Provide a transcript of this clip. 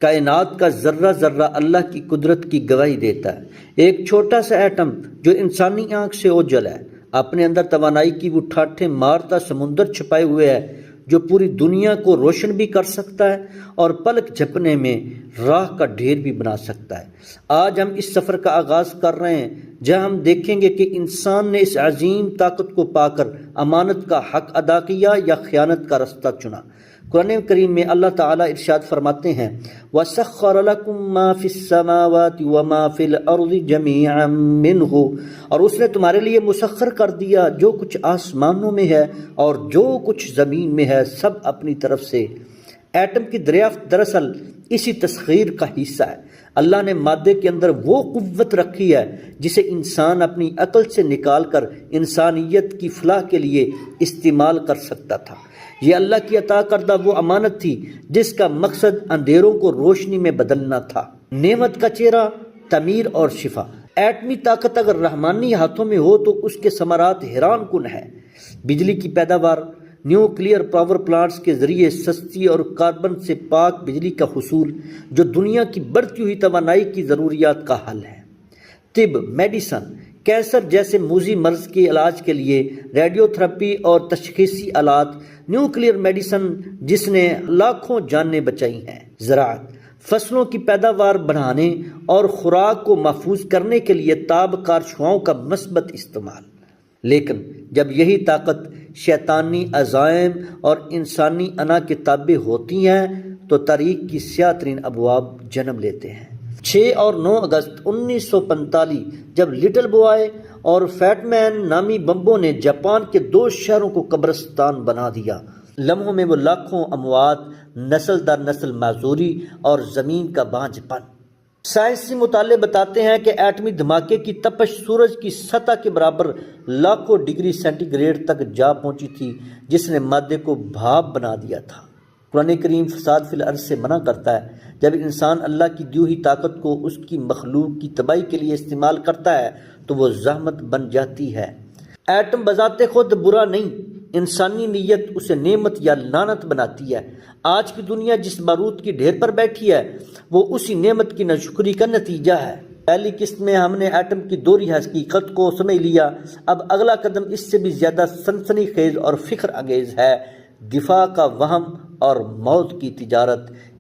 کائنات کا ذرہ ذرہ اللہ کی قدرت کی گواہی دیتا ہے۔ ایک چھوٹا سا ایٹم جو انسانی آنکھ سے اوجھل ہے، اپنے اندر توانائی کی وہ ٹھاٹھیں مارتا سمندر چھپائے ہوئے ہے جو پوری دنیا کو روشن بھی کر سکتا ہے اور پلک جھپنے میں راہ کا ڈھیر بھی بنا سکتا ہے۔ آج ہم اس سفر کا آغاز کر رہے ہیں جہاں ہم دیکھیں گے کہ انسان نے اس عظیم طاقت کو پا کر امانت کا حق ادا کیا یا خیانت کا رستہ چنا۔ قرآن کریم میں اللہ تعالیٰ ارشاد فرماتے ہیں وَسَخَّرَ لَكُم مَّا فِي السَّمَاوَاتِ وَمَا فِي الْأَرْضِ جَمِيعًا مِّنْهُ، اور اس نے تمہارے لیے مسخر کر دیا جو کچھ آسمانوں میں ہے اور جو کچھ زمین میں ہے، سب اپنی طرف سے۔ ایٹم کی دریافت دراصل اسی تسخیر کا حصہ ہے۔ اللہ نے مادے کے اندر وہ قوت رکھی ہے جسے انسان اپنی عقل سے نکال کر انسانیت کی فلاح کے لیے استعمال کر سکتا تھا۔ یہ اللہ کی عطا کردہ وہ امانت تھی جس کا مقصد اندھیروں کو روشنی میں بدلنا تھا۔ نعمت کا چہرہ، تعمیر اور شفا۔ ایٹمی طاقت اگر رحمانی ہاتھوں میں ہو تو اس کے ثمرات حیران کن ہیں۔ بجلی کی پیداوار، نیوکلیئر پاور پلانٹس کے ذریعے سستی اور کاربن سے پاک بجلی کا حصول جو دنیا کی بڑھتی ہوئی توانائی کی ضروریات کا حل ہے۔ طب، میڈیسن، کینسر جیسے موذی مرض کے علاج کے لیے ریڈیو تھراپی اور تشخیصی آلات، نیوکلیئر میڈیسن جس نے لاکھوں جانیں بچائی ہیں۔ زراعت، فصلوں کی پیداوار بڑھانے اور خوراک کو محفوظ کرنے کے لیے تاب کار شعاؤں کا مثبت استعمال۔ لیکن جب یہی طاقت شیطانی عزائم اور انسانی انا کے تابع ہوتی ہیں تو تاریخ کی سیاہ ترین ابواب جنم لیتے ہیں۔ 6 اور 9 اگست 1945 جب لٹل بوائے اور فیٹ مین نامی بمبوں نے جاپان کے 2 شہروں کو قبرستان بنا دیا، لمحوں میں وہ لاکھوں اموات، نسل در نسل معذوری اور زمین کا بانجھ پن۔ سائنسی مطالعے بتاتے ہیں کہ ایٹمی دھماکے کی تپش سورج کی سطح کے برابر لاکھوں ڈگری سینٹی گریڈ تک جا پہنچی تھی، جس نے مادے کو بھاپ بنا دیا تھا۔ قرآن کریم فساد فی الارض سے منع کرتا ہے۔ جب انسان اللہ کی دی ہوئی طاقت کو اس کی مخلوق کی تباہی کے لیے استعمال کرتا ہے تو وہ زحمت بن جاتی ہے۔ ایٹم بذات خود برا نہیں، انسانی نیت اسے نعمت یا لعنت بناتی ہے۔ آج کی دنیا جس بارود کی ڈھیر پر بیٹھی ہے وہ اسی نعمت کی ناشکری کا نتیجہ ہے۔ پہلی قسط میں ہم نے ایٹم کی دوہری حقیقت کو سمجھ لیا، اب اگلا قدم اس سے بھی زیادہ سنسنی خیز اور فخر انگیز ہے، دفاع کا وہم اور موت کی تجارت۔